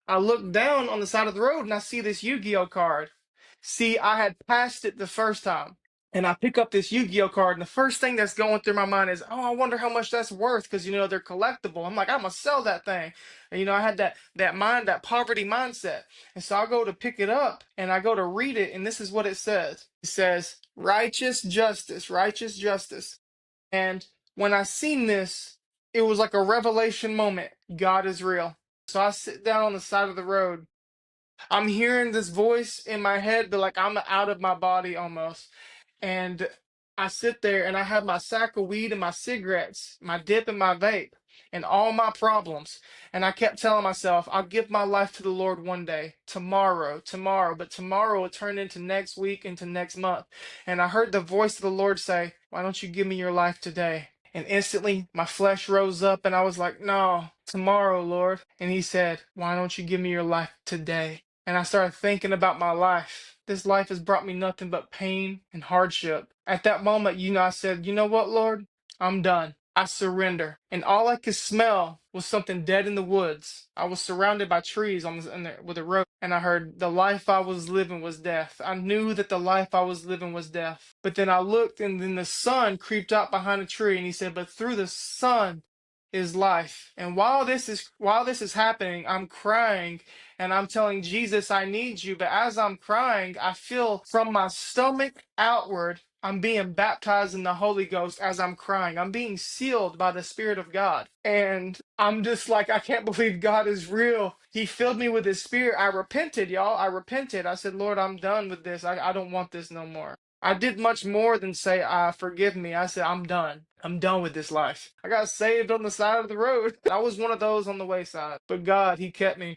I look down on the side of the road and I see this Yu-Gi-Oh card. See, I had passed it the first time. And I pick up this Yu-Gi-Oh card, and the first thing that's going through my mind is, oh, I wonder how much that's worth, because they're collectible. I'm like, I'm gonna sell that thing. And I had that poverty mindset. And so I go to pick it up and I go to read it, and this is what it says. It says, righteous justice, righteous justice. And when I seen this, it was like a revelation moment. God is real. So I sit down on the side of the road. I'm hearing this voice in my head, but like I'm out of my body almost. And I sit there and I have my sack of weed and my cigarettes, my dip and my vape, and all my problems. And I kept telling myself, I'll give my life to the Lord one day, tomorrow, tomorrow. But tomorrow will turn into next week, into next month. And I heard the voice of the Lord say, why don't you give me your life today? And instantly my flesh rose up and I was like, no, tomorrow, Lord. And he said, why don't you give me your life today? And I started thinking about my life. This life has brought me nothing but pain and hardship. At that moment, I said, you know what, Lord? I'm done. I surrender. And all I could smell was something dead in the woods. I was surrounded by trees with a road, and I heard the life I was living was death. I knew that the life I was living was death. But then I looked, and then the sun creeped out behind a tree, and he said, but through the sun is life. And while this is happening, I'm crying and I'm telling Jesus, I need you. But as I'm crying, I feel from my stomach outward, I'm being baptized in the Holy Ghost as I'm crying. I'm being sealed by the Spirit of God. And I'm just like, I can't believe God is real. He filled me with His Spirit. I repented, y'all. I repented. I said, Lord, I'm done with this. I don't want this no more. I did much more than say, forgive me. I said, I'm done. I'm done with this life. I got saved on the side of the road. I was one of those on the wayside. But God, He kept me.